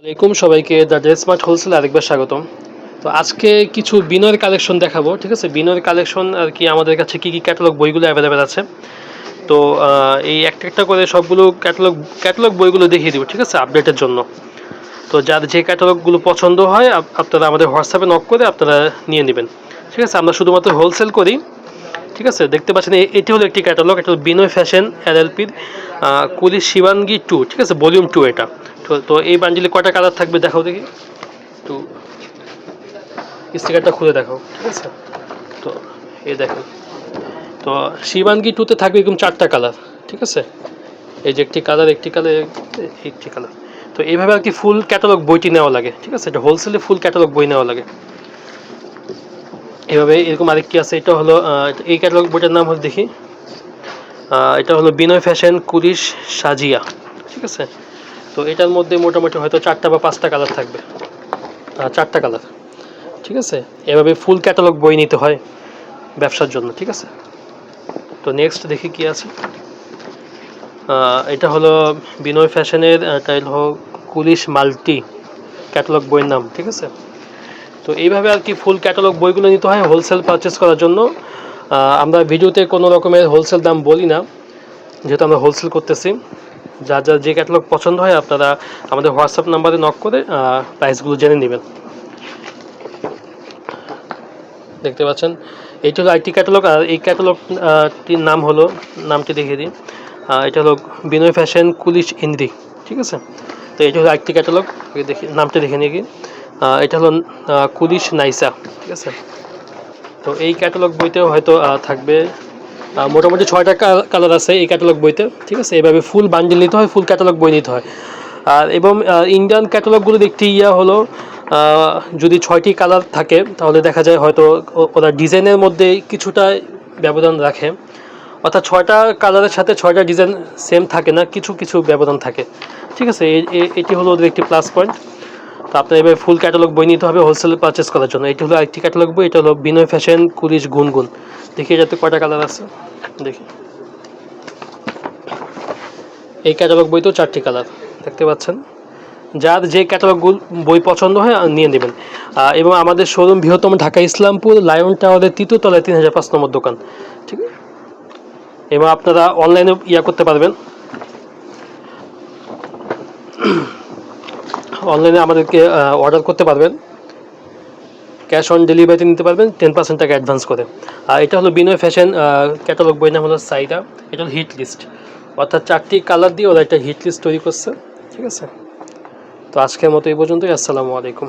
আসসালামাইকুম সবাইকে the dress smart wholesale আরেকবার স্বাগতম। তো আজকে কিছু বিনয়ের কালেকশন দেখাবো, ঠিক আছে। বিনয়ের কালেকশন আর কি আমাদের কাছে কী কী ক্যাটালগ বইগুলো অ্যাভেলেবেল আছে। তো এই একটা একটা করে সবগুলো ক্যাটালগ বইগুলো দেখিয়ে দিব, ঠিক আছে, আপডেটের জন্য। তো যার যে ক্যাটালগগুলো পছন্দ হয় আপনারা আমাদের হোয়াটসঅ্যাপে নক করে আপনারা নিয়ে নেবেন, ঠিক আছে। আমরা শুধুমাত্র হোলসেল করি, ঠিক আছে। দেখতে পাচ্ছেন এটি হলো একটি ক্যাটালগ, এটা হলো বিনয় ফ্যাশন LLPর কুলি শিবাঙ্গী 2, ঠিক আছে, ভলিউম 2 এটা। তো এই বান্ডিলে কয়টা কালার থাকবে দেখাও দেখি, একটু স্টিকারটা খুলে দেখাও, ঠিক আছে। তো এই দেখেন, তো শিবাঙ্গী 2তে থাকবে এরকম 4টা কালার, ঠিক আছে। এই যে একটি কালার, একটি কালার। তো এইভাবে আর কি ফুল ক্যাটালগ বইটি নেওয়া লাগে, ঠিক আছে। এটা হোলসেলে ফুল ক্যাটালগ বই নেওয়া লাগে এভাবে। এরকম আরেকটি আছে, এটা হলো এই ক্যাটালগ বইটার নাম হলো দেখি, এটা হলো বিনয় ফ্যাশন কুলিশ সাজিয়া, ঠিক আছে। তো এটার মধ্যে মোটামুটি হয়তো 4টা বা 5টা কালার থাকবে, 4টা কালার, ঠিক আছে। এভাবে ফুল ক্যাটালগ বই নিতে হয় ব্যবসার জন্য, ঠিক আছে। তো নেক্সট দেখি কি আছে। এটা হলো বিনয় ফ্যাশনের টাইল হলো কুলিশ মাল্টি ক্যাটালগ বইয়ের নাম, ঠিক আছে। তো এইভাবে আর কি ফুল ক্যাটালগ বইগুলো নিতে হয় হোলসেল পারচেস করার জন্য। আমরা ভিডিওতে কোনো রকমের হোলসেল দাম বলি না, যেহেতু আমরা হোলসেল করতেছি। যার যার যে ক্যাটালগ পছন্দ হয় আপনারা আমাদের হোয়াটসঅ্যাপ নাম্বারে নক করে প্রাইসগুলো জেনে নেবেন। দেখতে পাচ্ছেন এইটা হলো আইটি ক্যাটালগ, আর এই ক্যাটালগটির নাম হলো, নামটি দেখিয়ে দিই, এটা হলো বিনয় ফ্যাশন কুলিশ ইন্দ্রি, ঠিক আছে। তো এটা হলো আইটি ক্যাটালগ, দেখি নামটা দেখে নিয়ে কি, এটা হলো কুলিশ নাইসা, ঠিক আছে। তো এই ক্যাটালগ বইতেও হয়তো থাকবে মোটামুটি 6টা কালার আছে এই ক্যাটালগ বইতে, ঠিক আছে। এইভাবে ফুল বান্ডিল নিতে হয়, ফুল ক্যাটালগ বই নিতে হয়। আর এবং ইন্ডিয়ান ক্যাটালগুলো দেখতে হলো যদি 6টি কালার থাকে তাহলে দেখা যায় হয়তো ওরা ডিজাইনের মধ্যে কিছুটা ব্যবধান রাখে, অর্থাৎ 6টা কালারের সাথে 6টা ডিজাইন সেম থাকে না, কিছু কিছু ব্যবধান থাকে, ঠিক আছে। এটি হলো ওদের একটি প্লাস পয়েন্ট। তো আপনার এবার ফুল ক্যাটালগ বই নিতে হবে হোলসেলে পারচেস করার জন্য। এটি হলো আরেকটি ক্যাটালগ বই, এটা হলো বিনয় ফ্যাশন কুলিশ গুনগুন। দেখি যাতে কয়টা কালার আছে দেখি। এই ক্যাটালগ বইতেও 4টি কালার দেখতে পাচ্ছেন। যার যে ক্যাটালগ বই পছন্দ হয় নিয়ে নেবেন। এবং আমাদের শোরুম বৃহত্তম ঢাকা ইসলামপুর লায়ন টাওয়ারের 3য় তলায় 3005 নম্বর দোকান, ঠিক আছে। এবং আপনারা অনলাইনে করতে পারবেন, অনলাইনে আমাদেরকে অর্ডার করতে পারবেন, ক্যাশ অন ডেলিভারিতে নিতে পারবেন 10% টাকা অ্যাডভান্স করে। আর এটা হলো বিনয় ফ্যাশন ক্যাটালগ বই নাম হলো সাইরা, এটা হলো হিট লিস্ট, অর্থাৎ 4টি কালার দিয়ে ওরা একটা হিট লিস্ট তৈরি করছে, ঠিক আছে। তো আজকের মতো এই পর্যন্তই। আসসালামু আলাইকুম।